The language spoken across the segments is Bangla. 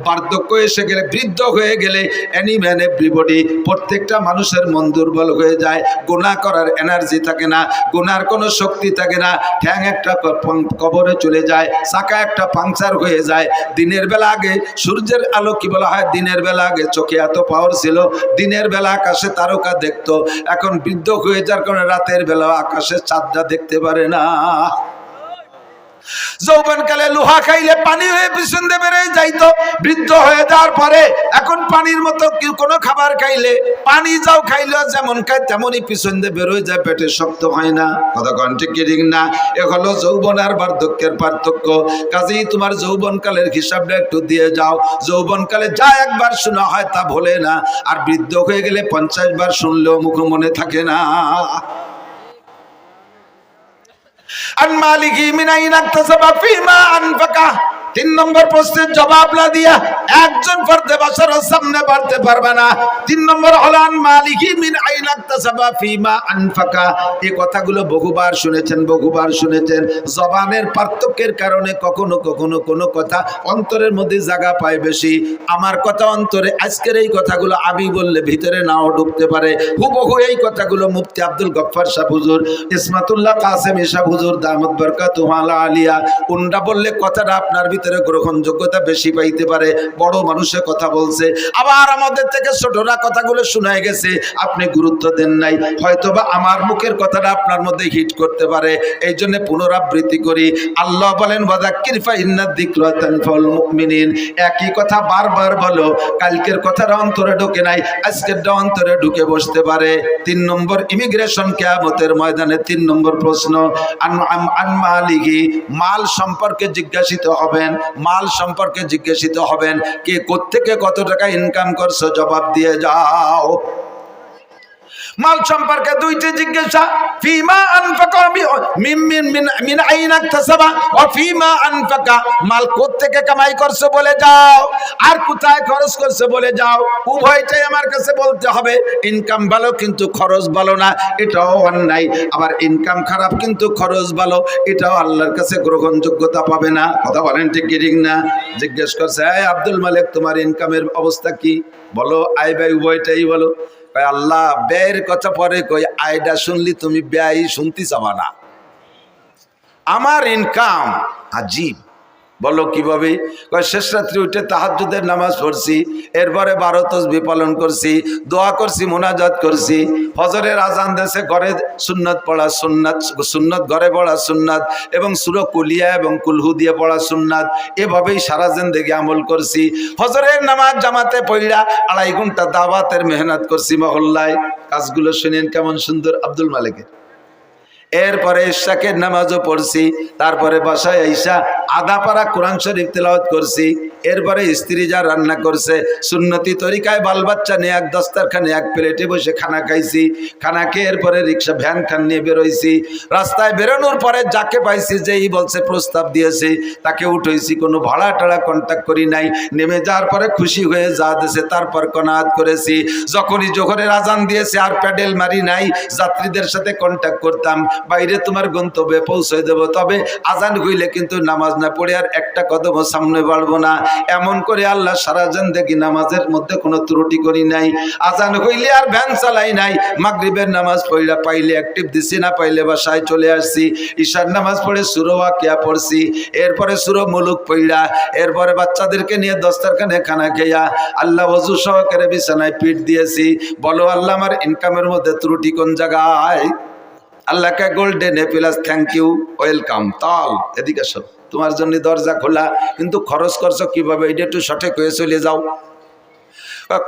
বার্ধক্য এসে গেলে, বৃদ্ধ হয়ে গেলে এনি ম্যান এভরিবডি, প্রত্যেকটা মানুষের মন দুর্বল হয়ে যায়, গুনাহ করার এনার্জি থাকে না, গুনার কোনো শক্তি থাকে না, ঠ্যাং একটা কবরে চলে যায়, চাকা একটা পাংচার হয়ে যায়। দিনের বেলা আগে সূর্যের আলো কি বলা হয়, দিনের বেলা আগে চোখে এত পাওয়ার ছিল, দিনের বেলা আকাশে তারকা দেখতো, এখন বৃদ্ধ হয়ে যাওয়ার কারণে রাতের বেলা আকাশে চাঁদটা দেখতে পারে না। যৌবনকালে লোহা খাইলে পানি হয়ে পিছন দিয়ে বেরিয়ে যাইতো, বৃদ্ধ হয়ে যাওয়ার পরে এখন পানির মতো কোনো খাবার খাইলে, পানি যাও খাইলেও যেমন খায় তেমনই পিছন দিয়ে বেরোয় যায়, পেটে শক্ত হয় না। কথা কোন ঠিক কি ঠিক না? এ হলো যৌবন আর বার্ধক্যের পার্থক্য। কাজেই তোমার যৌবনকালের হিসাবটা একটু দিয়ে যাও। যৌবনকালে যা একবার শোনা হয় তা ভোলে না, আর বৃদ্ধ হয়ে গেলে 50 বার শুনলেও মুখ মনে থাকে না। আন মালিকি মিন আইনা ইকতাসাবা ফিমা আনফাকা। 3 নম্বর প্রশ্নের জবাব না দিয়া একজন ফর্দে বাশারের সামনে বাড়তে পারবে না। 3 নম্বর হলো আন মালিকি মিন আইনা ইকতাসাবা ফিমা আনফাকা। এই কথাগুলো বহুবার শুনেছেন, বহুবার শুনেছেন। জবানের পার্থক্যের কারণে কখনো কখনো কোনো কথা অন্তরের মধ্যে জায়গা পায় বেশি। আমার কথা অন্তরে, আজকের এই কথাগুলো আমি বললে ভিতরে নাও ঢুকতে পারে। হুবহু এই কথাগুলো মুফতি আব্দুল গফফার সাহেব হুজুর, ইসমাতুল্লাহ কাসেম সাহেব হুজুর দামাত বরকাতুহু আলা আলিয়া, উনরা বললে কথাটা আপনার ভিতরে গ্রহণযোগ্যতা বেশি পাইতে পারে। বড় মানুষের কথা বলছে, আবার আমাদের থেকে ছোটরা কথাগুলো শোনায় গেছে, আপনি গুরুত্ব দেন নাই, হয়তোবা আমার মুখের কথাটা আপনার মধ্যে হিট করতে পারে, এই জন্য পুনরাবৃত্তি করি। আল্লাহ বলেন ওয়াযাক্কির ফা ইন্নাদ যিকরা তানফাউল মুমিনিন। একই কথা বারবার বলো, কালকের কথাটা অন্তরে ঢোকে নাই, আজকেরটা অন্তরে ঢুকে বসতে পারে। 3 নম্বর ইমিগ্রেশন, কিয়ামতের ময়দানে 3 নম্বর প্রশ্ন, আন মালিহি, মাল সম্পর্কে জিজ্ঞাসিত হবেন, মাল সম্পর্কে জিজ্ঞাসিত হবেন, কে কোত্থেকে কত টাকা ইনকাম করছো, জবাব দিয়ে যাও। মাল সম্পর্কে 2টি জিজ্ঞাসা, ফিমা আনফাকা মিন আইনা ইকতাসাবা ওয়া ফিমা আনফাকা, মাল কোত্থেকে কামাই করছো বলে যাও, আর কোথায় খরচ করছো বলে যাও। উভয়টাই আমার কাছে বলতে হবে। ইনকাম ভালো কিন্তু খরচ ভালো না, এটাও অন্যায়। আবার ইনকাম খারাপ কিন্তু খরচ ভালো, এটাও আল্লাহর কাছে গ্রহণযোগ্যতা পাবে না। কথা বলেন ঠিক কি ঠিক না? জিজ্ঞেস করছে, এই আব্দুল মালিক, তোমার ইনকামের অবস্থা কি বলো, আয় ব্যয় উভয়টাই বলো। আল্লাহ ব্যয়ের কথা পরে কই, আয়টা শুনলি তুমি ব্যয় শুনতে চাবা না। আমার ইনকাম আজীব। বলো কিভাবে? শেষ রাত্রি উঠে তাহাজ্জুদের নামাজ পড়ছি, এরপরে 12 তাসবিহ পালন করছি, দোয়া করছি, মুনাজাত করছি, ফজরের আজান দেশে ঘরে সুন্নাত পড়া সুন্নাত, সুন্নাত ঘরে পড়া সুন্নাত, এবং সূরা কুলিয়া এবং কুলহু দিয়ে পড়া সুন্নাত, এভাবেই সারা জিন্দেগি আমল করছি। ফজরের নামাজ জামাতে পড়া 2.5 ঘন্টা দাওয়াতের মেহনত করছি মহল্লায়। কাজগুলো শুনেন কেমন সুন্দর আব্দুল মালিকের। এরপরে ইশাকের নামাজও পড়ছি, তারপরে বাসায় আইসা আধা পারা কোরআন শরীফ তেলাওয়াত করছি, এরপরে স্ত্রী যা রান্না করছে সুন্নতি তরিকায় বাল বাচ্চা নিয়ে এক দস্তারখানে এক প্লেটে বসে খানা খাইছি। খানা খেয়ে এরপরে রিক্সা ভ্যান খান নিয়ে বেরোইছি। রাস্তায় বেরোনোর পরে যাকে পাইছি, যেই বলছে প্রস্তাব দিয়েছে তাকে উঠেছি, কোনো ভাড়া টাড়া কন্ট্যাক্ট করি নাই। নেমে যাওয়ার পরে খুশি হয়ে যা দিয়েছে তারপর কনাত করেছি। যখনই জোহরের আজান দিয়েছে আর প্যাডেল মারি নাই, যাত্রীদের সাথে কন্ট্যাক্ট করতাম, বাইরে তোমার গন্তব্যে পৌঁছে দেব, তবে আজান হইলে কিন্তু নামাজ না পড়ে আর একটা কদম সামনে বাড়বো না। এমন করে আল্লাহ সারা জিন্দেগি নামাজের মধ্যে কোনো ত্রুটি করি নাই। আজান হইলে আর ভ্যান চালাই নাই। মাগরিবের নামাজ পড়লা পাইলে অ্যাক্টিভ দিছি, না পাইলে বাসায় চলে আসছি। ঈশার নামাজ পড়ে সূরা ওয়াকিয়া পড়ছি, এরপরে সূরা মুলুক পড়লা, এরপরে বাচ্চাদেরকে নিয়ে দস্তারখানে খানা খেয়া আল্লাহ ওযু সহকারে বিছানায় পিঠ দিয়েছি। বলো আল্লাহ, আমার ইনকামের মধ্যে ত্রুটি কোন জায়গায়? আল্লাহকে golden plus thank you, welcome. তাল এদিকে সব তোমার জন্য দরজা খোলা, কিন্তু খরচ করছো কিভাবে এটা একটু সঠিক হয়ে চলে যাও।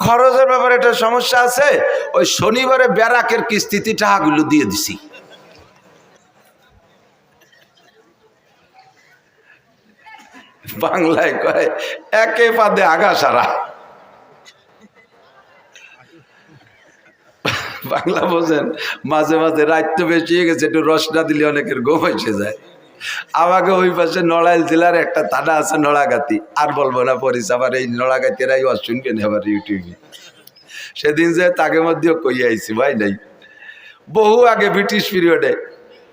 খরচের ব্যাপারে একটা সমস্যা আছে। ওই শনিবারে ব্যারাকের কিস্তিতে টাকাগুলো দিয়ে দিছি। বাংলায় কয় একে পাদে আগা সারা। বাংলা বোঝেন? মাঝে মাঝে রাত তো বেশি হয়ে গেছে, একটু রস না দিলে অনেকের ঘুম এসে যায়। আমাকে ওই পাশে নড়াইল জেলার একটা থানা আছে নড়াগাতি, আর বলবো না পরিচয়, আবার এই নড়াগাতিরাই শুনবেন আবার ইউটিউবে। সেদিন যে তাকে মধ্যেও কই আইছি ভাই নাই, বহু আগে ব্রিটিশ পিরিয়ডে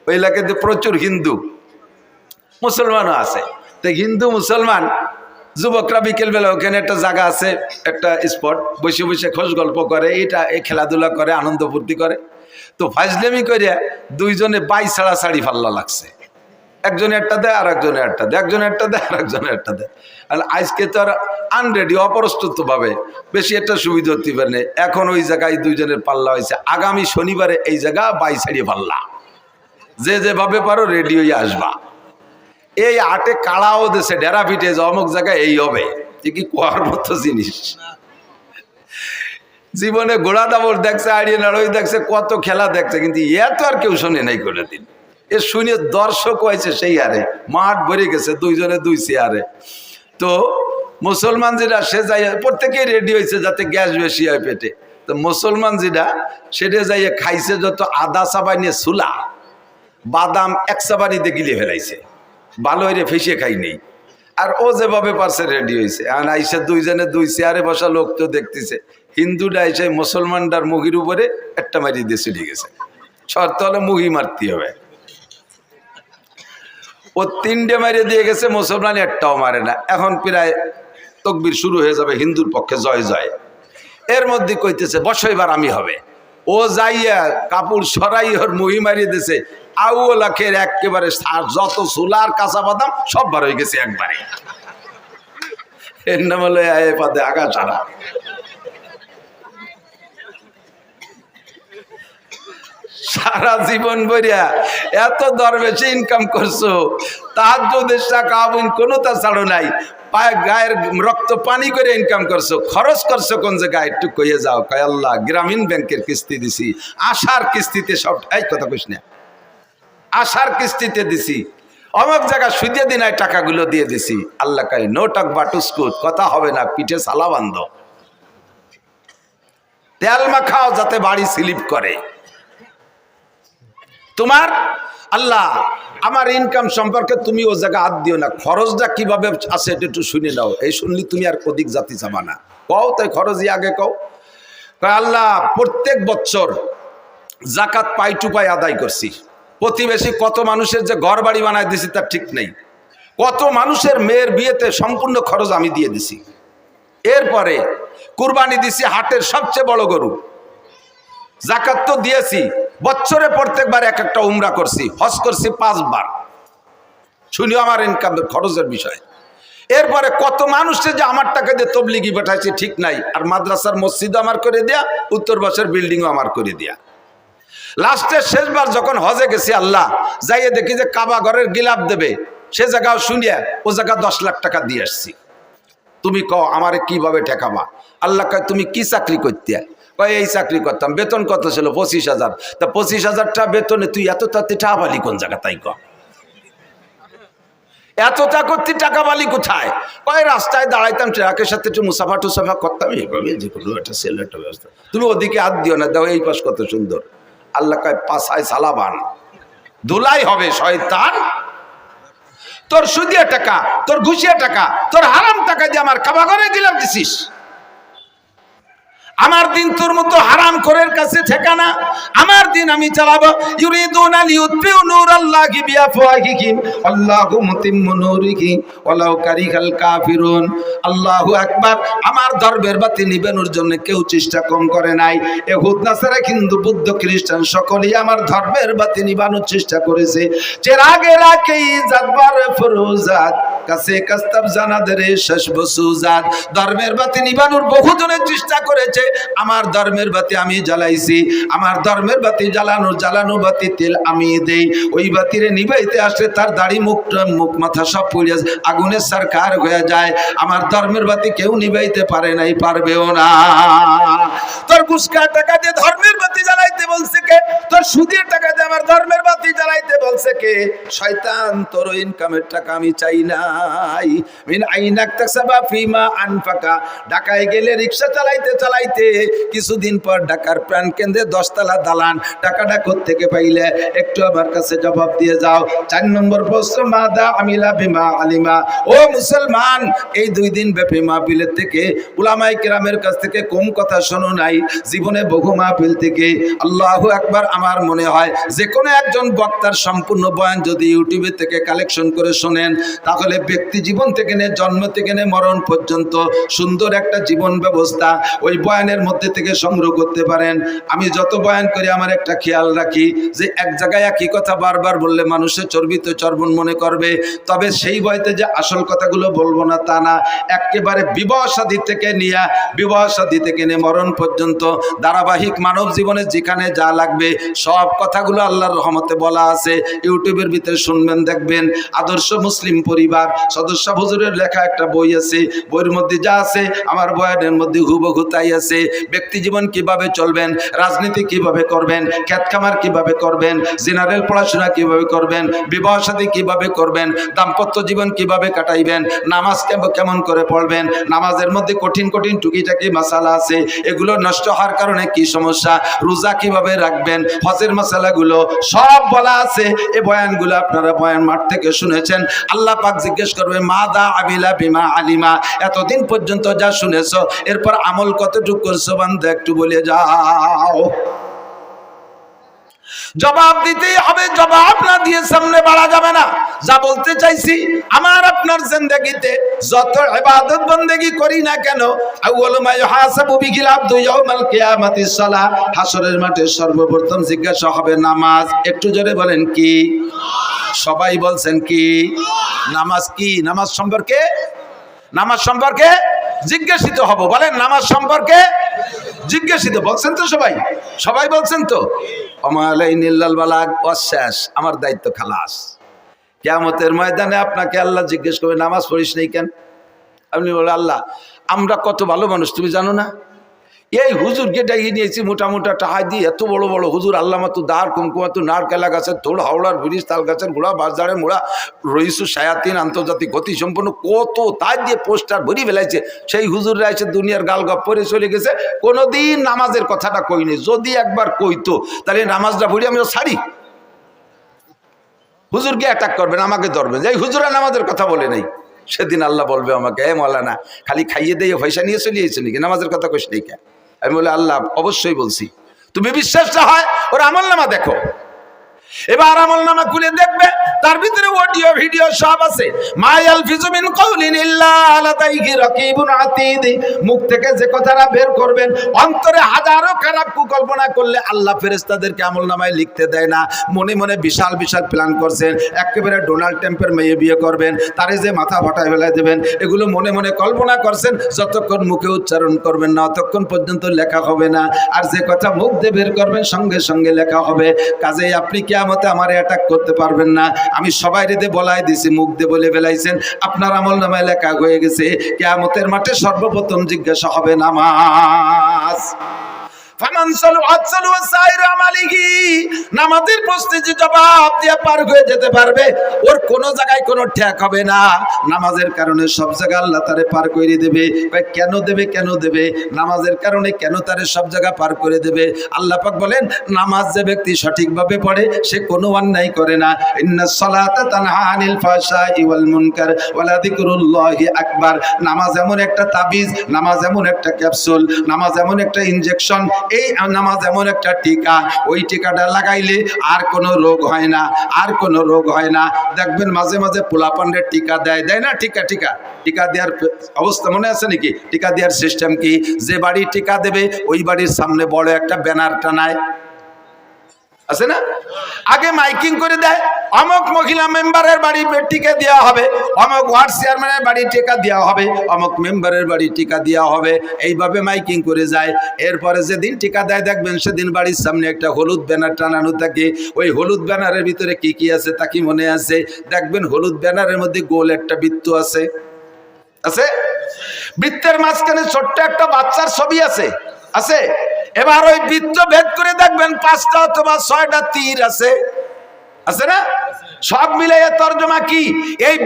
ওই এলাকাতে প্রচুর হিন্দু মুসলমানও আছে। তো হিন্দু মুসলমান যুবকরা বিকেলবেলা ওখানে একটা জায়গা আছে, একটা স্পট, বসে বসে খোঁজ গল্প করে, এই খেলাধুলা করে, আনন্দ ফুর্তি করে। তো ফাজলেমি করে দুইজনে বাই ছাড়াছাড়ি ফাল্লা লাগছে, একজনে একটা দেয় আর একজনে একটা দেয়, একজনে একটা দেয় আর একজনে একটা দেয়। আর আজকে তো আর আনরেডি, অপ্রস্তুত ভাবে বেশি একটা সুবিধা হতে পারে। এখন ওই জায়গায় দুইজনের পাল্লা হয়েছে, আগামী শনিবারে এই জায়গা বাই ছাড়িয়ে পাল্লা, যে যেভাবে পারো রেডি হয়ে আসবা। এই আটে কাড়াও দেশে ডেরা পিটে যে অমুক জায়গায় এই হবে, এ কি কোয়ার মতো জিনিস। জীবনে ঘোড়া দাবর দেখছে, আড়িয়ে নাড়ই দেখছে, কত খেলা দেখছে, কিন্তু এত আর কেউ শোনে নাই কোনোদিন। এ শুনে দর্শক হয়েছে সেই হারে, মাঠ ভরে গেছে দুইজনে দুই চেয়ারে। তো মুসলমান যেটা সে যাই প্রত্যেকেই রেডি হয়েছে যাতে গ্যাস বেশি হয় পেটে। তো মুসলমান যেটা সেটা যাইয়ে খাইছে যত আদা চাবানি সুলা, বাদাম এক চাবানিতে গিলে ফেলাইছে, ভালো হইরে ফেসে খাই নেই। আর ও যেভাবে পারছে রেডি হয়েছে। আর আইসা দুইজনে দুই চেয়ারে বসা লোক তো দেখতেছে, হিন্দুরা এসে মুসলমানটার মুহির উপরে একটা মারি দিয়ে চলে গেছে। শর্ত হলে মুহি মারতে হবে। ও তিনটে মারিয়ে দিয়ে গেছে, মুসলমান একটাও মারে না। এখন প্রায় তকবির শুরু হয়ে যাবে, হিন্দুর পক্ষে জয় জয়। এর মধ্যে কইতেছে বসো এবার আমি হবে। ও যাইয়া কাপড় সরাই ওর মুহি মারিয়ে দিয়েছে। আউলাখের একেবারে যত সুলার কাঁচা বাদাম সব বার হয়ে গেছে একবারে। এর নাম হলো পাতে আগা ছাড়া। সারা জীবন বইয়া এত দরবেশে ইনকাম করছো, তাহাজ্জুদের টাকা কোনো তা ছাড়ো নাই, গায়ের রক্ত পানি করে ইনকাম করছো, খরচ করছো কোন জায়গায় একটু কইয়ে যাও। কয় আল্লাহ গ্রামীণ ব্যাংকের কিস্তি দিছি, আশার কিস্তিতে সব, এই কথা কইস না, আশার কিস্তিতে দিছি, অমুক জায়গা সুদে দিন টাকাগুলো দিয়ে দিছি। আল্লাহ কয় নো টক বাটুস্কুট, কথা হবে না, পিঠে সালা বান্ধ, তেল মাখাও যাতে বাড়ি স্লিপ করে। তোমার আল্লাহ আমার ইনকাম সম্পর্কে তুমি ও জায়গা হাত দিও না, খরচটা কিভাবে আছে এটা একটু শুনে নাও। এই শুনলি তুমি আর অধিক জাতি যাবা না, কও তাই খরচই আগে কও। আল্লাহ প্রত্যেক বছর জাকাত পাই টু পাই আদায় করছি, প্রতিবেশী কত মানুষের যে ঘর বাড়ি বানায় দিছি তার ঠিক নেই, কত মানুষের মেয়ের বিয়েতে সম্পূর্ণ খরচ আমি দিয়ে দিছি। এরপরে কুরবানি দিছি হাটের সবচেয়ে বড় গরু, জাকাত তো দিয়েছি, বছরে প্রত্যেকবার এক একটা উমরা করছি, হজ করছি 5 বার। শুনিও আমার ইনকাম খরচের বিষয়। এরপরে কত মানুষে যে আমার টাকা দিয়ে তবলিগি পাঠাইছে ঠিক নাই, আর মাদ্রাসার মসজিদও আমার করে দেয়া, উত্তর বাসের বিল্ডিংও আমার করে দেয়া। লাস্টের শেষবার যখন হজে গেছি আল্লাহ, যাইয়ে দেখি যে কাবা ঘরের গিলাপ দেবে, সে জায়গাও শুনিয়া ও জায়গা 10 লাখ টাকা দিয়ে আসছি। তুমি কও আমারে কিভাবে ঠেকাবা? আল্লাহ কয় তুমি কি চাকরি করতে? কয় এই চাকরি করতাম, বেতন কত ছিল? 25,000। তা 25,000 টাকা বেতনে তুই এত তাতে টাকা বালি কোন জায়গা? তাই ক এতটা করতে টাকা বালি কোথায়? কয় রাস্তায় দাঁড়াইতাম, ট্রাকের সাথে একটু মুসাফা টুসাফা করতাম, এইভাবে যে কোনো একটা সেল একটা ব্যবস্থা। তুমি ওদিকে হাত দিও না, দাও এই পাশ কত সুন্দর। আল্লাহ কয় পাশায় সালাবান, ধুলাই হবে শয়তান। তোর সুদিয়া টাকা, তোর ঘুষিয়া টাকা, তোর হারাম টাকা দিয়ে আমার কাবা ঘরে গিলাপ দিছিস। আমার দিন তোর মতো হারাম করের কাছে ঠিকানা। আমার দিন আমি চালাবো। ইউরিদুনা লিইউতফিউ নূরাল্লাহি বিআফওয়াহিহিম আল্লাহু মুতিম্মু নূরিহি ওয়ালাউ কারিহাল কাফিরুন। আল্লাহু আকবার। আমার ধর্মের বাতি নিবানোর জন্য কেউ চেষ্টা কম করে নাই। ইহুদ নাসারা হিন্দু বৌদ্ধ খ্রিস্টান সকলেই আমার ধর্মের বাতি নিবানোর চেষ্টা করেছে। চেরাগে রাখেই জাতবার ফরুজাত কাছে কাস্তাব জানাদরে শেষ বসুজাত। ধর্মের বাতি নিবানোর বহুজনের চেষ্টা করেছে, আমার ধর্মের বাতি আমি জ্বালাইছি। আমার ধর্মের বাতি জ্বালানো বাতি তেল আমি দেই। ওই বাতিরে নিবাইতে আসলে তার দাড়ি মুখ মাথা সব পুড়ে আগুনের সরকার হয়ে যায়। আমার ধর্মের বাতি কেউ নিবাইতে পারে নাই, পারবেও না। তোর ঘুষকা টাকা দিয়ে ধর্মের বাতি জ্বালাইতে বলছে কে? তোর সুদের টাকা দিয়ে আমার ধর্মের বাতি জ্বালাইতে বলছে কে? শয়তান, তোর ইনকামের টাকা আমি চাই নাই। মিন আইনাক তাসাবা ফিমা আনফাকা। ঢাকায় গেলে রিকশা চালাইতে কিছুদিন পর ঢাকার প্রাণ কেন্দ্রে 10 তলা দালান। টাকাটা কোত্থেকে পাইলে একটু আমার কাছে জবাব দিয়ে যাও। 4 নম্বর প্রশ্ন, মাদা আমিলা বিমা আলিমা। ও মুসলমান, এই 2 দিন ব্যাপী মাহফিলের থেকে উলামায়ে কেরামের কাছ থেকে কম কথা শোনো নাই। জীবনে বহু মাহফিল থেকে আল্লাহু আকবার। আমার মনে হয় যে কোনো একজন বক্তার সম্পূর্ণ বয়ান যদি ইউটিউবে থেকে কালেকশন করে শোনেন, তাহলে ব্যক্তি জীবন থেকে নিয়ে জন্ম থেকে নিয়ে মরণ পর্যন্ত সুন্দর একটা জীবন ব্যবস্থা ওই বয়ানের মধ্যে থেকে সংগ্রহ করতে পারেন। আমি যত বয়ান করি আমার একটা খেয়াল রাখি যে এক জায়গায় একই কথা বারবার বললে মানুষের চর্বিত চর্বণ মনে করবে, তবে সেই বয়তে যে আসল কথাগুলো বলবো না তা না। একেবারে বিবাহ শাদী থেকে নিয়ে মরণ পর্যন্ত ধারাবাহিক মানব জীবনে যেখানে যা লাগবে সব কথাগুলো আল্লাহর রহমতে বলা আছে। ইউটিউবের ভিতরে শুনবেন, দেখবেন আদর্শ মুসলিম পরিবার সদস্য হুজুরের লেখা একটা বই আছে, বইয়ের মধ্যে যা আছে আমার বয়ানের মধ্যে হুবহু তাই আছে। ব্যক্তি জীবন কিভাবে চলবেন, রাজনীতি কিভাবে করবেন, খেত খামার কিভাবে করবেন, জেনারেল পড়াশোনা কিভাবে করবেন, বিবাহ শাদী কিভাবে করবেন, দাম্পত্য জীবন কিভাবে কাটাইবেন, নামাজ কেমন করে পড়বেন, নামাজের মধ্যে কঠিন কঠিন টুকিটাকি মাসালা আছে, এগুলো নষ্ট হওয়ার কারণে কি সমস্যা, রোজা কিভাবে রাখবেন, হজের মাসালাগুলো সব বলা আছে। এই বয়ানগুলো আপনারা বয়ান মাঠ থেকে শুনেছেন। আল্লাহ পাক জিজ্ঞেস করবে মাদা আবিলা বিমা আলিমা, এতদিন পর্যন্ত যা শুনেছো এরপর আমল কতটুকু করছো বান্দা একটু বলে যাও। জবাব দিতেই হবে, জবাব না দিয়ে সামনে বাড়া যাবে না। যা বলতে চাইছি, আমার আপনার জিন্দেগিতে যত ইবাদত বন্দেগি করি না কেন, আউয়ালু মা ইউহাসাবু বিহিল আবদু ইয়াউমাল কিয়ামাতিস সালাহ, হাসরের মাঠে সর্বপ্রথম জিজ্ঞাসা হবে নামাজ। একটু জোরে বলেন কি? সবাই বলছেন কি? নামাজ কি? নামাজ সম্পর্কে জিজ্ঞাসিত হব। বলেন নামাজ সম্পর্কে জিজ্ঞাসিত। বলছেন তো সবাই বলছেন তো? আমালাইনিল্লাল বালাগ, শেষ, আমার দায়িত্ব খালাস। কিয়ামতের ময়দানে আপনাকে আল্লাহ জিজ্ঞেস করবে নামাজ পড়িস নাই কেন? আপনি বলে আল্লাহ আমরা কত ভালো মানুষ তুমি জানো না, এই হুজুরকে ডাকিয়ে নিয়েছি মোটা টাকা দিয়ে, এত বড় বড় হুজুর, আল্লাহ মাতু দাঁড় কুমকুমাতু নারকেলা গাছের থোড়, হাওড়ার ব্রিজ, তাল গাছের গোড়া, বাজারের মোড়া, রইসু শায়াতিন, আন্তর্জাতিক গতি সম্পন্ন কত তাই দিয়ে পোস্টার ভরি ফেলাইছে। সেই হুজুররা এসে দুনিয়ার গালগপ পরে চলে গেছে, কোনোদিন নামাজের কথাটা কইনি। যদি একবার কইতো তাহলে নামাজটা ভরি আমিও ছাড়ি। হুজুরকে অ্যাটাক করবেন, আমাকে ধরবেন যে হুজুরা নামাজের কথা বলে নাই। সেদিন আল্লাহ বলবে আমাকে, এ মৌলানা খালি খাইয়ে দিয়ে পয়সা নিয়ে চলে এসেছে নাকি, নামাজের কথা কইস নাই কেন? আমি বলে আল্লাহ অবশ্যই বলছি। তুমি বিশ্বাস না হয় ওর আমলনামা দেখো। এবার আমলনামা খুলে দেখবে, তার ভিতরে অডিও ভিডিও সব আছে। মায়াল ফিজুমিন কাউলিন ইল্লা লাদাইহি রাকিবুন আতীদ, মুখ থেকে যে কথাটা বের করবেন অন্তরে হাজারো খারাপ কুকল্পনা করলে আল্লাহ ফেরেশতাদেরকে আমলনামায় লিখতে দেয় না। মনে মনে বিশাল বিশাল প্ল্যান করছেন, একেবারে ডোনাল্ড ট্রাম্পের মেয়ে বিয়ে করবেন, তারে যে মাথা ফাটায় ফেলে দেবেন, এগুলো মনে মনে কল্পনা করছেন। যতক্ষণ মুখে উচ্চারণ করবেন না ততক্ষণ পর্যন্ত লেখা হবে না। আর যে কথা মুখ দিয়ে বের করবেন সঙ্গে সঙ্গে লেখা হবে। কাজেই আপনি কিয়ামতে আমারে অ্যাটাক করতে পারবেন না। আমি সবাই রেদে বলাই দিছি, মুখ দিয়ে বলে ফেলাইছেন, আপনার আমলনামায় লেখা হয়ে গেছে। কিয়ামতের মাঠে সর্বপ্রথম জিজ্ঞাসা হবে নামাজ। নামাজের প্রশ্নে যে জবাব দিয়ে পার হয়ে যেতে পারবে ওর কোনো জায়গায় কোনো ঠেক হবে না। নামাজের কারণে সব জায়গায় আল্লাহ তারে পার করে দেবে। কেন দেবে? নামাজের কারণে কেন তারে সব জায়গা পার করে দেবে? আল্লাহ পাক বলেন নামাজ যে ব্যক্তি সঠিকভাবে পড়ে সে কোনো অন্যায় করে না। ইন্নাস সালাতা তানহা আনিল ফাহশাই ওয়াল মুনকার ওয়ালা যিকরুল্লাহি আকবার। নামাজ এমন একটা তাবিজ, নামাজ এমন একটা ক্যাপসুল, নামাজ এমন একটা ইনজেকশন, এই নামাজ এমন একটা টিকা, ওই টিকাটা লাগাইলে আর কোনো রোগ হয় না। দেখবেন মাঝে মাঝে পোলাপানদের টিকা দেয় না, টিকা দেওয়ার অবস্থা মনে আছে নাকি? টিকা দেওয়ার সিস্টেম কি? যে বাড়ি টিকা দেবে ওই বাড়ির সামনে বড় একটা ব্যানার টানায়, আছে না? আগে মাইকিং করে দেয়, অমুক মহিলা মেম্বারের বাড়ি টিকা দেওয়া হবে, অমুক ওয়ার্ড চেয়ারম্যানের বাড়ি টিকা দেওয়া হবে, অমুক মেম্বারের বাড়ি টিকা দেওয়া হবে, এইভাবে মাইকিং করে যায়। এরপরে যেদিন টিকা দেয় দেখবেন সেদিন বাড়ির সামনে একটা হলুদ ব্যানার টানানো থাকে। ওই হলুদ ব্যানারের ভিতরে কি আছে তা কি মনে আছে? দেখবেন হলুদ ব্যানারের মধ্যে গোল একটা বৃত্ত আছে। বৃত্তের মাঝখানে ছোট্ট একটা বাচ্চার ছবি আছে। এবার ওই বৃত্ত ভেদ করে দেখবেন 5টা অথবা 6টা তীর আছে না? সব মিলে তর্জমা কি? এই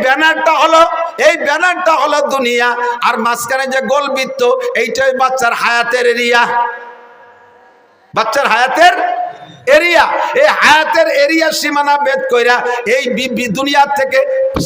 ব্যানারটা হলো দুনিয়া, আর মাঝখানে যে গোল বৃত্ত এইটাই বাচ্চার হায়াতের এরিয়া। এরিয়া, এই হায়াতের এরিয়া সীমানা ভেদ কইরা এই দুনিয়ার থেকে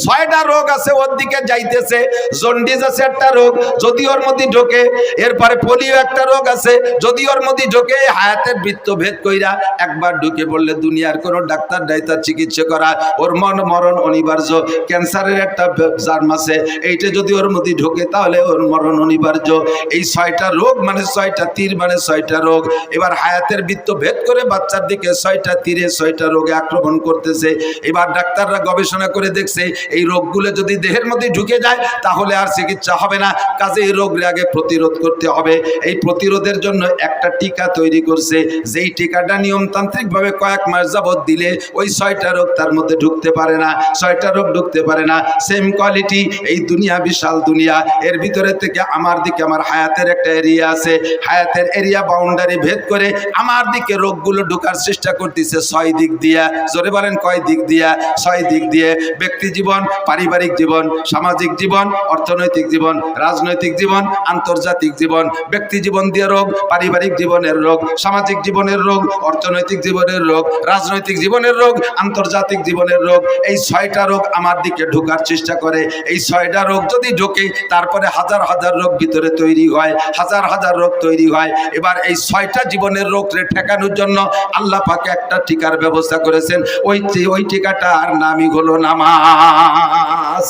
6টা রোগ আছে ওর দিকে যাইতেছে। জন্ডিস আছে একটা রোগ, যদি ওর মধ্যে ঢোকে, এরপরে পোলিও একটা রোগ আছে, যদি ওর মধ্যে ঢোকে, হায়াতের বৃত্ত ভেদ কইরা একবার ঢুকে পড়লে দুনিয়ার কোনো ডাক্তার ডাইতার চিকিৎসা করা ওর মরণ অনিবার্য। ক্যান্সারের একটা জার্ম আছে, এইটা যদি ওর মধ্যে ঢোকে তাহলে ওর মরণ অনিবার্য। এই 6টা রোগ মানে 6টা তীর মানে 6টা রোগ। এবার হায়াতের বৃত্ত ভেদ করে বাচ্চার দিকে 6টা তীরে 6টা রোগে আক্রমণ করতেছে। এবার ডাক্তাররা গবেষণা করে দেখছে এই রোগগুলো যদি দেহের মধ্যে ঢুকে যায় তাহলে আর চিকিৎসা হবে না, কাজে এই রোগের আগে প্রতিরোধ করতে হবে। এই প্রতিরোধের জন্য একটা টিকা তৈরি করছে, যেই টিকাটা নিয়মতান্ত্রিক ভাবে কয়েক মাস যাবত দিলে ওই 6টা রোগ তার মধ্যে ঢুকতে পারে না, 6টা রোগ ঢুকতে পারে না। সেম কোয়ালিটি এই দুনিয়া, বিশাল দুনিয়া, এর ভিতরে থেকে আমার দিকে আমার হায়াতের একটা এরিয়া আছে, হায়াতের এরিয়া বাউন্ডারি ভেদ করে আমার দিকে রোগগুলো ঢোকার চেষ্টা করতেছে 6 দিক দিয়া। জোরে বলেন কয় দিক দিয়া? 6 দিক দিয়ে। ব্যক্তি জীবন, পারিবারিক জীবন, সামাজিক জীবন, অর্থনৈতিক জীবন, রাজনৈতিক জীবন, আন্তর্জাতিক জীবন। ব্যক্তি জীবন দিয়ে রোগ, পারিবারিক জীবনের রোগ, সামাজিক জীবনের রোগ, অর্থনৈতিক জীবনের রোগ, রাজনৈতিক জীবনের রোগ, আন্তর্জাতিক জীবনের রোগ। এই 6টা রোগ আমার দিকে ঢোকার চেষ্টা করে। এই 6টা রোগ যদি ঢোকে তারপরে হাজার হাজার রোগ ভিতরে তৈরি হয়, হাজার হাজার রোগ তৈরি হয়। এবার এই 6টা জীবনের রোগকে ঠেকানোর জন্য আল্লাহ পাক একটা টিকার ব্যবস্থা করেছেন। ওই টিকাটার নামই হলো নামাজ।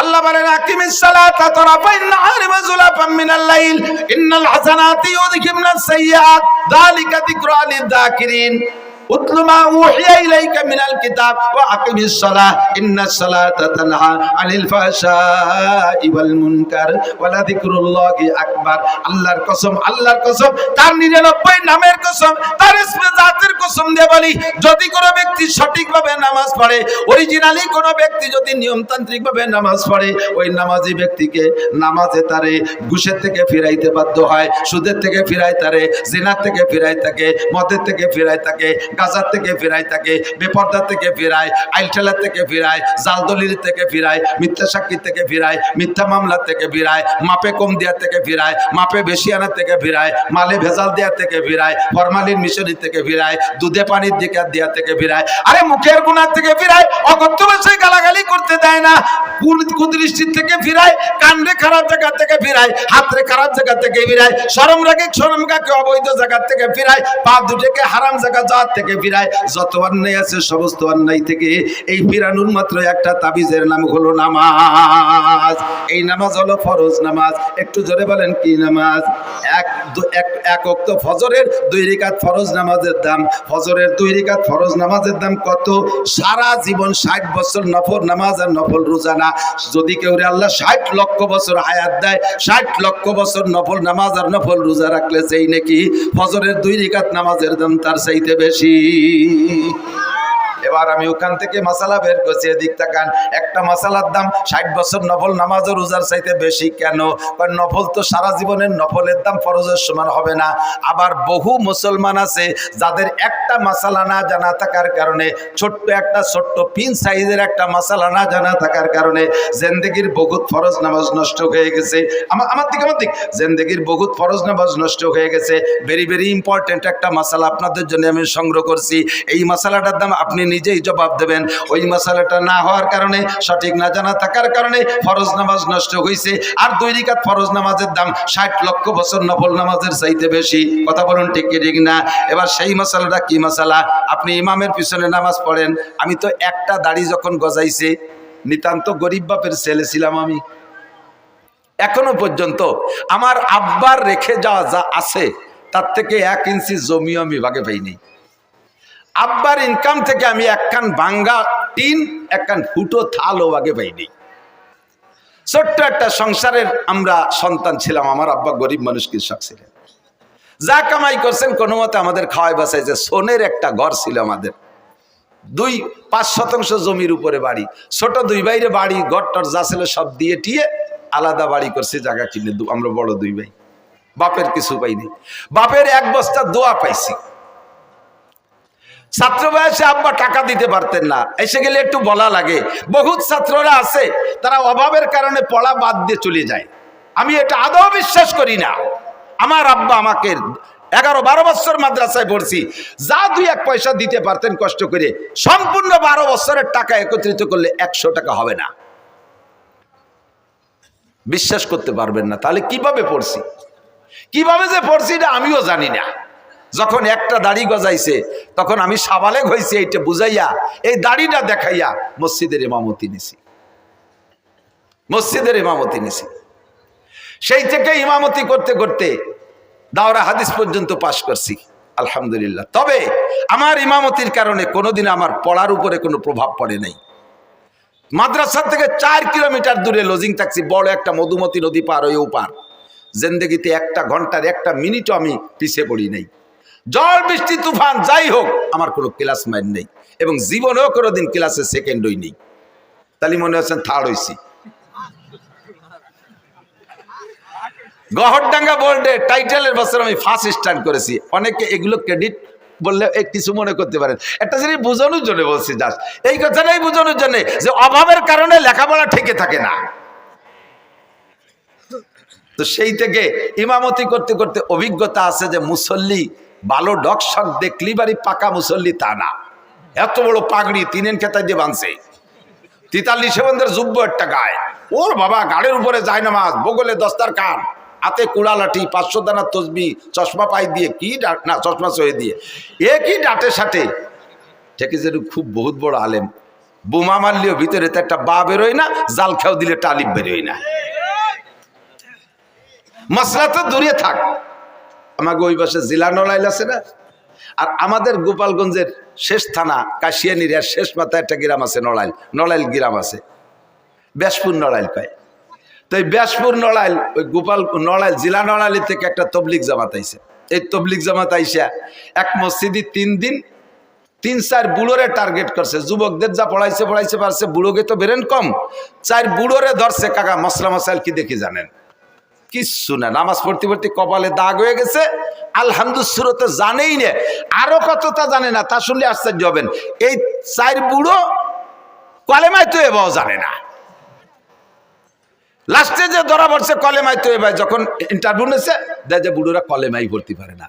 আল্লাহ বলেন আকিমিস সালাতা তারাফাইন নাহারি ওয়া যুলাফাম মিনাল লাইল ইন্নাল হাসানাতি ইউযহিবনাস সাইয়্যাত যালিকা যিকরা লিয-যাকিরিন উতলু মা উহিয়া ইলাইকা মিনাল কিতাব ওয়া আকিমিস সালাহ ইন্নাস সালাতা তানহা আনিল ফাহশাই ওয়াল মুনকার ওয়া লাযিকরুল্লাহি আকবার। আল্লাহর কসম, আল্লাহর কসম, তার 99 নামের কসম, তার ইসমে জাতের কসম দিয়ে বলি, যদি কোনো ব্যক্তি সঠিকভাবে নামাজ পড়ে, অরিজিনালি কোনো ব্যক্তি যদি নিয়মতান্ত্রিকভাবে নামাজ পড়ে, ওই নামাজি ব্যক্তিকে নামাজে তারে ঘুষের থেকে ফিরাইতে বাধ্য হয়, সুদের থেকে ফিরায় তারে, জিনার থেকে ফিরায় থাকে, মদের থেকে ফিরায় থাকে, গাজার থেকে ফিরায় থাকে, বেপর্দা থেকে ফিরায়, আইলঠেলার থেকে ফিরায়, জাল দলিল থেকে ফিরায়, মিথ্যা সাক্ষী থেকে ফিরায়, মিথ্যা মামলা থেকে ফিরায়, মাপে কম দেওয়ার থেকে ফিরায়, মাপে বেশি আনার থেকে ফিরায়, মালে ভেজাল দেওয়ার থেকে ফিরায়, ফরমালিন মিশনের থেকে ফিরায়, দুধে পানির দিকে দেওয়ার থেকে ফিরায়, আরে মুখের গুনার থেকে ফিরায়, অকথ্য ভাষায় গালাগালি করতে দেয় না, কুদৃষ্টির থেকে ফিরায়, কান্দে খারাপ জায়গা থেকে ফিরায়, হাতরে খারাপ জায়গা থেকে ফিরায়, শরম রাগে শরম কাকে অবৈধ জায়গা থেকে ফিরায়, পা দুটোকে হারাম জায়গা যাওয়ার থেকে ফিরায়। যত অন্যায় আছে সমস্ত অন্যায় থেকে এই ফিরানোর মাত্র একটা তাবিজের নাম হলো নামাজ। এই নামাজ হলো ফরজ নামাজ। একটু জোরে বলেন কি নামাজ? এক ওয়াক্ত ফজরের 2 রাকাত ফরজ নামাজের দাম, ফজরের 2 রাকাত ফরজ নামাজের দাম কত? সারা জীবন 60 বছর নফল নামাজ আর নফল রোজা না। যদি কেউ আল্লাহ 60 লক্ষ বছর হায়াত দেয়, 60 লক্ষ বছর নফল নামাজ আর নফল রোজা রাখলে সেই নাকি ফজরের 2 রাকাত নামাজের দাম তার চাইতে বেশি। এবার আমি ওখান থেকে মাসালা বের করছি, এদিক তাকান। একটা মাসালার দাম 60 বছর নফল নামাজ ও রোজার চাইতে বেশি কেন? কারণ নফল তো সারা জীবনের নফলের দাম ফরজের সমান হবে না। আবার বহু মুসলমান আছে যাদের একটা মাসালা না জানা থাকার কারণে, ছোট্ট পিন সাইজের একটা মাসালা না জানা থাকার কারণে জিন্দেগির বহুত ফরজ নামাজ নষ্ট হয়ে গেছে। আমার দিক জিন্দেগির বহুত ফরজ নামাজ নষ্ট হয়ে গেছে। ভেরি ভেরি ইম্পর্টেন্ট একটা মাসালা আপনাদের জন্য আমি সংগ্রহ করছি। এই মাসালাটার দাম আপনি নিজেই জবাব দেবেন। ওই মাসালাটা না হওয়ার কারণে, সঠিক না জানা থাকার কারণে ফরজ নামাজ নষ্ট হয়েছে। আর 2 রাকাত ফরজ নামাজের দাম 60 লক্ষ বছর নফল নামাজের চাইতে বেশি। কথা বলুন ঠিক কি ঠিক না? এবার সেই মাসালাটা কি মাসালা? আপনি ইমামের পিছনে নামাজ পড়েন। আমি তো একটা দাড়ি যখন গজাইছে, নিতান্ত গরিব বাপের ছেলে ছিলাম আমি। এখনো পর্যন্ত আমার আব্বার রেখে যাওয়া যা আছে তার থেকে 1 ইঞ্চি জমিও আমি ভাগে পাইনি। আব্বার ইনকাম থেকে আমি একখান ভাঙ্গা টিন, একখান ফুটো থালও আগে পাইনি। ছোট্ট একটা সংসারের আমরা সন্তান ছিলাম। আমার আব্বা গরিব মানুষ, কৃষক ছিলেন। যা কামাই করছেন কোনো মতে আমাদের খাওয়াই বাঁচাইছে। সোনের একটা ঘর ছিল আমাদের, 2-5 শতাংশ জমির উপরে বাড়ি, ছোট 2 ভাইরে বাড়ি, ঘরটর যা ছিল সব দিয়ে টিয়ে আলাদা বাড়ি করছি, জায়গা কিনে। আমরা বড় 2 ভাই, বাপের কিছু পাইনি। বাপের 1 বস্তা দোয়া পাইছি। ছাত্র বয়সে আব্বা টাকা দিতে পারতেন না, এসে গেলে একটু বলা লাগে। বহুত ছাত্ররা আছে তারা অভাবের কারণে পড়া বাদ দিয়ে চলে যায়। আমি এটা আদৌ বিশ্বাস করি না। আমার আব্বা আমাকে 11-12 বছর মাদ্রাসায় পড়ছি, যা 2-1 পয়সা দিতে পারতেন কষ্ট করে, সম্পূর্ণ 12 বছরের টাকা একত্রিত করলে 100 টাকা হবে না। বিশ্বাস করতে পারবেন না। তাহলে কিভাবে পড়ছি, কিভাবে যে পড়ছি এটা আমিও জানি না। যখন একটা দাড়ি গজাইছে তখন আমি সাবালেগ হয়েছি, এইটা বুঝাইয়া এই দাড়িটা দেখাইয়া মসজিদের ইমামতি নিছি, মসজিদের ইমামতি নিছি। সেই থেকে ইমামতি করতে করতে দাওরা হাদিস পর্যন্ত পাশ করছি আলহামদুলিল্লাহ। তবে আমার ইমামতির কারণে কোনোদিন আমার পড়ার উপরে কোনো প্রভাব পড়ে নাই। মাদ্রাসা থেকে 4 কিলোমিটার দূরে লজিং থাকছি, বড় একটা মধুমতি নদী পার হয়ে ওপার। জিন্দেগিতে 1 ঘন্টার 1 মিনিটও আমি পিছিয়ে পড়ি নাই। ঝড় বৃষ্টি তুফান যাই হোক আমার কোনো ক্লাস মাইন নেই, এবং জীবনেও কোনোদিন ক্লাসে সেকেন্ড হই নেই। তাহলে মনে হচ্ছেন থার্ড হইছি। গহরডাঙ্গা বোর্ডে টাইটেলের বছর আমি ফার্স্ট স্ট্যান্ড করেছি। অনেকে এগুলো ক্রেডিট বললে কিছু মনে করতে পারেন, একটা জিনিস বোঝানোর জন্য বলছি, জাস্ট এই কথাটাই বোঝানোর জন্য যে অভাবের কারণে লেখাপড়া ঠেকে থাকে না। তো সেই থেকে ইমামতি করতে করতে অভিজ্ঞতা আছে যে মুসল্লি ভালো ডকশক দেখলি বাড়ি পাকা মুসল্লি তা না। এত বড় পাগড়ি 3 খেতায় দিয়ে বাঁধছে, 43 বন্ধের যুব্য একটা গায়ে, ওর বাবা গাড়ির উপরে যায় নামাজ, বগলে দস্তার খান, হাতে কুড়া লাঠি, 500 দানা তসবি, চশমা পাই দিয়ে কি না চশমা সয়ে দিয়ে একই ডাটে সাটে থেকে যে খুব বহুত বড় আলেম। বোমা মারলেও ভিতরে তো একটা বা বেরোয় না, জাল খেয়াও দিলে টালিব বেরোয় না। মশলা তো দূরে থাক, আমাকে ওই পাশে জেলা নড়াইল আছে না, আর আমাদের গোপালগঞ্জের শেষ থানা কাশিয়ানির শেষ মাথায় একটা গ্রাম আছে নড়াইল, নড়াইল গ্রাম আছে, ব্যাসপুর নড়াইল কয়। তো এই ব্যাসপুর নড়াইল, ওই গোপাল নড়াইল জেলা নড়াইল থেকে একটা তবলিগ জামাত আইছে। এই তবলিগ জামাত আইসা এক মসজিদে 3 দিন 3-4 বুড়োরে টার্গেট করছে। যুবকদের যা পড়াইছে পারছে, বুড়োকে তো বেরেন কম, 4 বুড়োরে ধরছে। কাকা মশলা মশাইল কি দেখি জানেন? কিচ্ছু না, নামাজ পড়তে পড়তে কপালে দাগ হয়ে গেছে, আলহামদুলিল্লাহ তো জানেই না, আরো কত তা জানে না। তা শুনলে আশ্চর্য হবেন, এই 4 বুড়ো কলেমায় তো এবাও জানে না। লাস্টে যে ধরা পড়ছে কলেমায় তো এবার, যখন ইন্টারভিউ নিয়েছে দেয় যে বুড়োরা কলেমাই ভর্তি পারে না।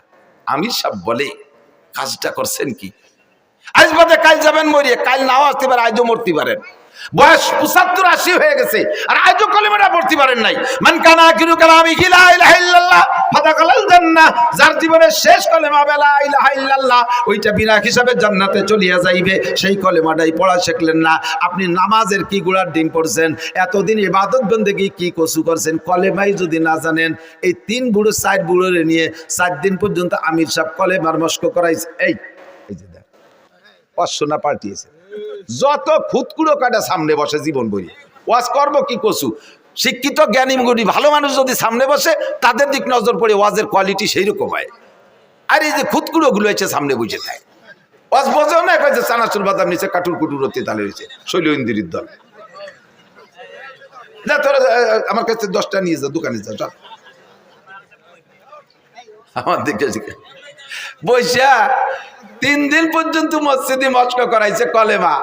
আমি সব বলে কাজটা করছেন কি, আজ বাদে কাল যাবেন মরিয়ে, কাল নাও আসতে পারে, আজও মরতে পারেন। বয়স 75-80 হয়ে গেছে আর আজও কলেমাটা পড়তে পারেন নাই। মান কানা আখিরু কালামিহি লা ইলাহা ইল্লাল্লাহ ফাদাখালাল জান্নাহ, যার জীবনের শেষ কলেমা লা ইলাহা ইল্লাল্লাহ, ওইটা বিনা হিসাবে জান্নাতে চলিয়া যাইবে। সেই কলেমাটাই পড়া শিখলেন না। আপনি নামাজের কি গুড়ার ডিম পড়ছেন, এতদিন ইবাদত বন্দেগী কি কসু করছেন, কলেমাই যদি না জানেন। এই 3 বুড়ো 4 বুড়োরে নিয়ে 4 দিন পর্যন্ত আমির সাহেব কলেমার মস্ক করাইছে। এই যে দেখ অশ্বনা পাল্টিয়েছে, যত খুদকুড়ো কাটা সামনে বসে জীবন বই ওয়াজ করবো কি কসু। শিক্ষিত জ্ঞানী গুণী ভালো মানুষ যদি সামনে বসে, তাদের দিক নজর পড়ে ওয়াজের কোয়ালিটি সেই রকম হয়। আর এই যে খুদকুড়ো গুলো হয়েছে সামনে বসে থাকে, ওয়াজ বোঝেও না, কয়েছে চানাচুর বাদাম নিচে কাটুর কুটুর হতে তালে হয়েছে শৈল ইন্দির দল। না তোরা আমার কাছে 10টা নিয়ে যা, দোকানে যা, চল আমার দিকে বৈশা 3 দিন পর্যন্ত মসজিদে মস্ক করাইছে কলেমা।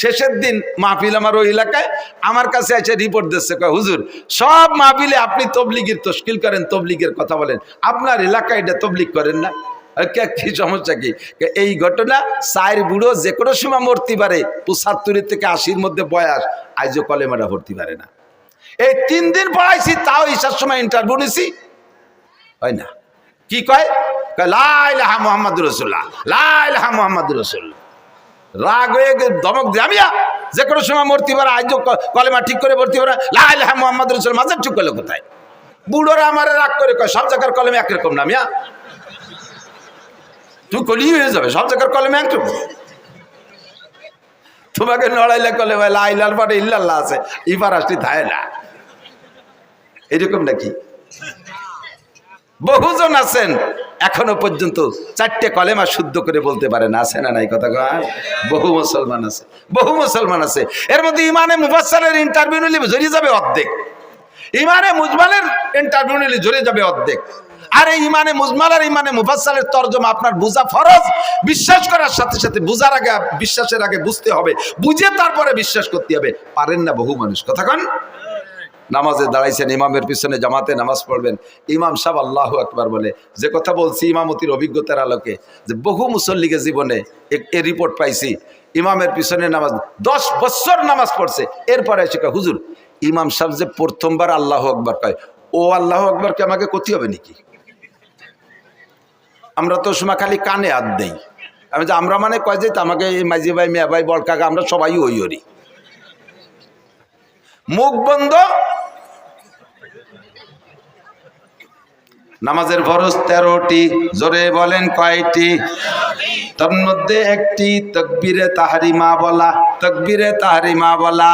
শেষের দিন মাহফিল আমার ওই এলাকায়, আমার কাছে এসে রিপোর্ট দিচ্ছে, কয় হুজুর সব মাহফিলে আপনি তবলিগের তশকিল করেন, তবলিগের কথা বলেন, আপনার এলাকায় এটা তবলিগ করেন না। কি সমস্যা কি? এই ঘটনা 4 বুড়ো যে কোনো সময় মরতে পারে, 75 থেকে 80-র মধ্যে বয়স, আজও কলেমাটা ভর্তি পারে না। এই 3 দিন পড়াইছি, তাও ঈশার সময় ইন্টারভিউ নিছি, হয় না। কি কয়? লা ইলাহা মুহাম্মাদুর রাসূলুল্লাহ, লা ইলাহা মুহাম্মাদুর রাসূলুল্লাহ। রাগ হয়ে ধমক দিয়ে, আমি যে কোনো সময় মরতে পারে, আজ কলেমা ঠিক করে ভর্তি পারে, লা ইলাহা মুহাম্মাদুর রাসূলুল্লাহ। মাঝে ঠিক করলে কোথায়? বুড়োরা আমার রাগ করে কয় সব জায়গার কলেমা একরকম না মিয়া, তুই কলি হয়ে যাবে, সব জায়গার কলেমা একরকম। তোমাকে নড়াইলে কলেমা লা ইলাহার পরে ইল্লাল্লাহ আছে, ইফার আসতে থাকে না, এরকম নাকি? বহুজন আছেন এখনো পর্যন্ত 4টে কলেমা শুদ্ধ করে বলতে পারে না, আছে না নাই কথা? বহু মুসলমান আছে, বহু মুসলমান আছে। এর মধ্যে ইমানে মুফাসসালের ইন্টারভিউ নিলে জড়িয়ে যাবে অর্ধেক, ইমানে মুজমালের ইন্টারভিউ নিলে জড়িয়ে যাবে অর্ধেক। আর এই ইমানে মুজমাল আর ইমানে মুফাসসালের তরজমা আপনার বুঝা ফরজ। বিশ্বাস করার সাথে সাথে বুঝার আগে, বিশ্বাসের আগে বুঝতে হবে, বুঝে তারপরে বিশ্বাস করতে হবে। পারেন না বহু মানুষ, কথা কন নামাজে দাঁড়াইছেন, ইমামের পিছনে জামাতে নামাজ পড়বেন, ইমাম সাহেব আল্লাহু আকবার বলে, যে কথা বলছি ইমামতির অভিজ্ঞতার আলোকে, যে বহু মুসল্লিকে জীবনে এ রিপোর্ট পাইছি, ইমামের পিছনে নামাজ 10 বছর নামাজ পড়ছে, এরপরে এসে কয় হুজুর ইমাম সাহেব যে প্রথমবার আল্লাহু আকবার কয়, ও আল্লাহু আকবারকে আমাকে ক্ষতি হবে নাকি? আমরা তো সময় খালি কানে হাত দেই। আমি যে আমরা মানে কয় যে আমাকে এই মাঝি ভাই, মেয়া ভাই, বড় কাকা, আমরা সবাই ওই ওরি। মুখ বন্ধ। নামাজের ফরজ 13টি, জোরে বলেন কয়টি? তার মধ্যে একটি তাকবীরে তাহরিমা বলা, তাকবীরে তাহরিমা বলা।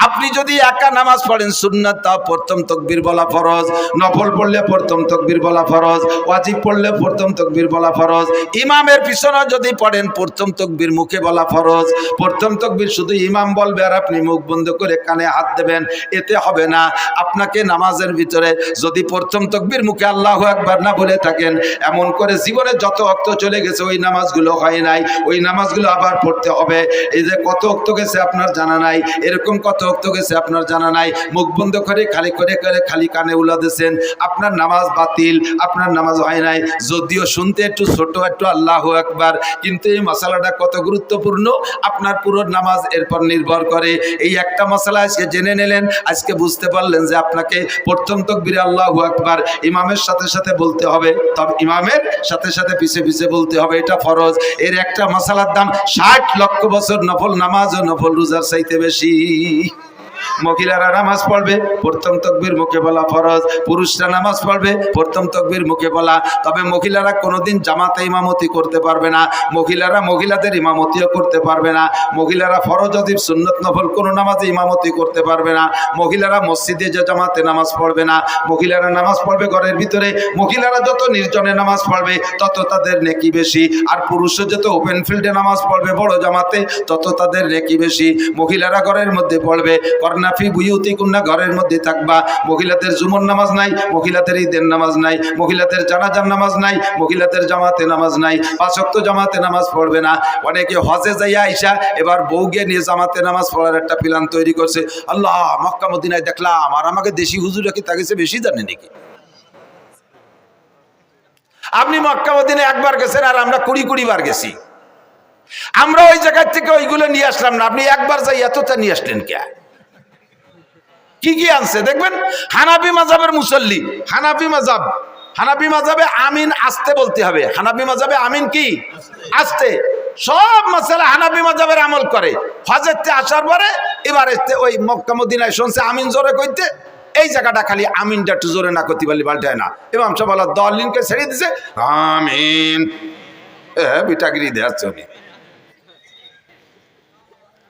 আপনি যদি একা নামাজ পড়েন সুন্নাত, তা প্রথম তাকবীর বলা ফরজ, নফল পড়লে প্রথম তাকবীর বলা ফরজ, ওয়াজিব পড়লে প্রথম তাকবীর বলা ফরজ, ইমামের পিছনে যদি পড়েন প্রথম তাকবীর মুখে বলা ফরজ। প্রথম তাকবীর শুধু ইমাম বলবে আর আপনি মুখ বন্ধ করে কানে হাত দেবেন, এতে হবে না। আপনাকে নামাজের ভিতরে যদি প্রথম তাকবীর মুখে আল্লাহু আকবার না বলে থাকেন, এমন করে জীবনে যত ওয়াক্ত চলে গেছে ওই নামাজগুলো হয় নাই, ওই নামাজগুলো আবার পড়তে হবে। এই যে কত ওয়াক্ত গেছে আপনার জানা নাই, এরকম কত ওয়াক্ত গেছে আপনার জানা নাই, মুখ বন্ধ করে খালি কানে উলা দিয়েছেন, আপনার নামাজ বাতিল, আপনার নামাজ হয় নাই। যদিও শুনতে একটু ছোট, একটু আল্লাহু আকবার, কিন্তু এই মশালাটা কত গুরুত্বপূর্ণ আপনার পুরো নামাজ এরপর নির্ভর করে। এই একটা মশলা আজকে জেনে নিলেন, আজকে বুঝতে পারলেন যে আপনাকে প্রথম তাকবীরে আল্লাহু আকবার ইমামের সাথে সাথে বলতে হবে, তবে ইমামের সাথে সাথে পিছে পিছে বলতে হবে, এটা ফরজ। এর একটা মশালার দাম 60 লক্ষ বছর নফল নামাজ ও নফল রোজার চাইতে বেশি। মহিলারা নামাজ পড়বে প্রথম তাকবীর মুখে বলা ফরজ, পুরুষরা নামাজ পড়বে প্রথম তাকবীর মুখে বলা। তবে মহিলারা কোনোদিন জামাতে ইমামতি করতে পারবে না, মহিলারা মহিলাদের ইমামতিও করতে পারবে না, মহিলারা ফরজ ওয়াজিব সুন্নাত নফল কোনো নামাজে ইমামতি করতে পারবে না, মহিলারা মসজিদে যে জামাতে নামাজ পড়বে না, মহিলারা নামাজ পড়বে ঘরের ভিতরে। মহিলারা যত নির্জনে নামাজ পড়বে তত তাদের নেকি বেশি, আর পুরুষরা যত ওপেন ফিল্ডে নামাজ পড়বে বড় জামাতে তত তাদের নেকি বেশি। মহিলারা ঘরের মধ্যে পড়বে, করনাফি বুয়ুতিকুন্না, ঘরের মধ্যে থাকবা। মহিলাদের জুমর নামাজ নাই, মহিলাদের ঈদের নামাজ নাই, মহিলাদের জানাজার নামাজ নাই, মহিলাদের জামাতে নামাজ নাই, 5 ওয়াক্ত জামাতে নামাজ পড়বে না। অনেকে হজে যাইয়া আইসা এবার বউকে নিয়ে জামাতে নামাজ পড়ার একটা প্ল্যান তৈরি করছে। আল্লাহ, মক্কা মদিনায় দেখলাম, আর আমাকে দেশি হুজুর কি তাকে বেশি জানে নাকি? আপনি মক্কা মদিনায় একবার গেছেন আর আমরা 20 বার গেছি। আমরা ওই জায়গা থেকে ওইগুলো নিয়ে আসলাম না, আপনি একবার যাই এতটা নিয়ে আসলেন কে? কি কি আনছে দেখবেন। হানাফি মাযহাবের মুসল্লি, হানাফি মাযহাবে আমিন আস্তে বলতে হবে। হানাফি মাযহাবে আমিন কি আস্তে। সব মাসালা হানাফি মাযহাবের আমল করে। হজেতে আসার পরে এবার ওই মক্কা মদিনায় শুনছে আমিন জোরে কইতে, এই জায়গাটা খালি আমিনটা একটু জোরে না করতে পারলে পাল্টায় না। ইমাম সাহেব বলা দলিনকে ছেড়ে দিছে, আমিন বিটাগিরি দেয়াচ্ছে উনি।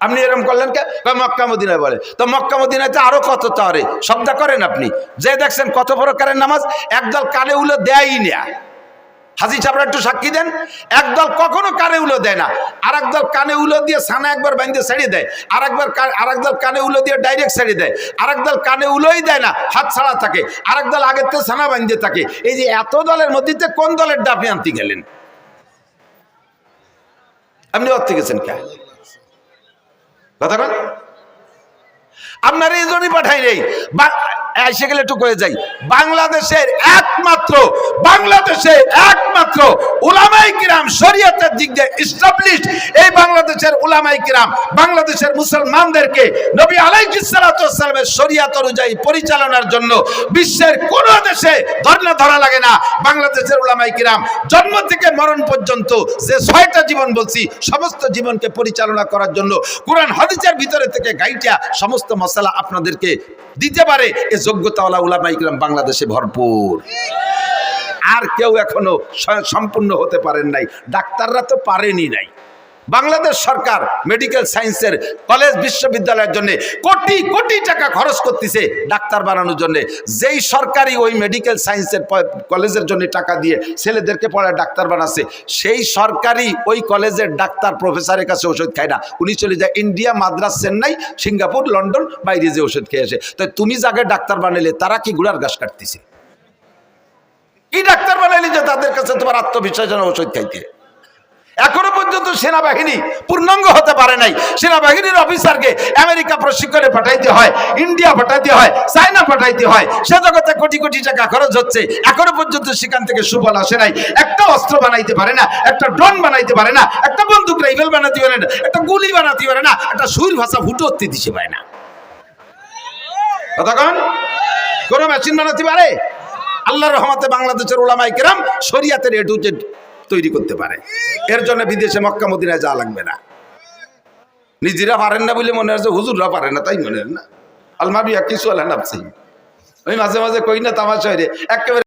আপনি এরকম করলেন কে? মক্কা মদিনায় বলে, তো মক্কা মদিনাতে আরো কত তারে শব্দ করেন আপনি, যে দেখছেন কত প্রকারের নামাজ। একদল কানে উলো দেয়ই না, হাজি সাহেবরা একটু সাক্ষী দেন। একদল কখনো কানে উলো দেয় না, আর একদল কানে উলো দিয়ে ছানা একবার বাইন্ধে ছেড়ে দেয়, আর একদল কানে উলো দিয়ে ডাইরেক্ট ছেড়ে দেয়, আর একদল কানে উলোই দেয় না, হাত ছাড়া থাকে, আর একদল আগের থেকে ছানা বাইন্ধে থাকে। এই যে এত দলের মধ্যে কোন দলের আপনি আনতে গেলেন? আপনি অর্থে গেছেন কে? কথা বল। আপনার এই জন্যই পাঠাই নেই, এসে গেলে একটু করে যাই। বাংলাদেশের একমাত্র উলামায়ে কিরাম শরীয়তের দিক দিয়ে এস্টাবলিশড, এই বাংলাদেশের উলামায়ে কিরাম বাংলাদেশের মুসলমানদেরকে নবী আলাইহিস সালাতু ওয়াস সালামের শরীয়ত অনুযায়ী পরিচালনার জন্য বিশ্বের কোন দেশে ধরা লাগে না। বাংলাদেশের উলামায়ে কিরাম জন্ম থেকে মরণ পর্যন্ত যে 6টা জীবন বলছি, সমস্ত জীবনকে পরিচালনা করার জন্য কুরআন হাদিসের ভিতরে থেকে গাইটা সমস্ত মশলা আপনাদেরকে দিতে পারে এই যোগ্যতাওয়ালা উলামায়ে কিরাম বাংলাদেশে ভরপুর। আর কেউ এখনো সম্পূর্ণ হতে পারেন নাই, ডাক্তাররা তো পারেনি নাই। বাংলাদেশ সরকার মেডিকেল সায়েন্সের কলেজ বিশ্ববিদ্যালয়ের জন্য কোটি কোটি টাকা খরচ করতেছে ডাক্তার বানানোর জন্য। যেই সরকারি ওই মেডিকেল সায়েন্সের কলেজের জন্য টাকা দিয়ে ছেলেদেরকে পড়ায় ডাক্তার বানাচ্ছে, সেই সরকারি ওই কলেজের ডাক্তার প্রফেসরের কাছে ওষুধ খায় না, উনি চলে যায় India, Madras, Chennai, Singapore, London, বাইরে যে ওষুধ খেয়ে আসে। তাই তুমি যাকে ডাক্তার বানাইলে তারা কি গুড়ার ঘাস কাটতেছে? কি ডাক্তার বানাইলে যে তাদের কাছে তোমার আত্মবিশ্বাস ওষুধ খাইতে? এখনো পর্যন্ত সেনাবাহিনী পূর্ণাঙ্গ হতে পারে নাই। সেনাবাহিনীর অফিসারকে আমেরিকা প্রশিক্ষণে পাঠাইতে হয়, ইন্ডিয়া পাঠাইতে হয়, চায়না পাঠাইতে হয়, সে জগতে কোটি কোটি টাকা খরচ হচ্ছে, এখনো পর্যন্ত সেখান থেকে সুফল আসে নাই। একটা অস্ত্র বানাইতে পারে না, একটা ড্রোন বানাইতে পারে না, একটা বন্দুক রাইফেল বানাতে পারে না, একটা গুলি বানাতে পারে না, একটা সুর ভাষা ফুটো উঠতে দিতে পারে না। কতক্ষণ কোন মেশিন বানাতে পারে? আল্লাহর রহমতে বাংলাদেশের উলামায়ে কেরাম শরিয়াতের এ টু জেড তৈরি করতে পারে। এর জন্য বিদেশে মক্কা মদিনায় যাওয়া লাগবে না। নিজেরা পারেন না বলে মনে হচ্ছে হুজুররা পারে না, তাই মনে হয় না। আলমাবিয়া কিছু আল্লাহ নাফসি, ওই মাঝে মাঝে কই না তামাশা রে একেবারে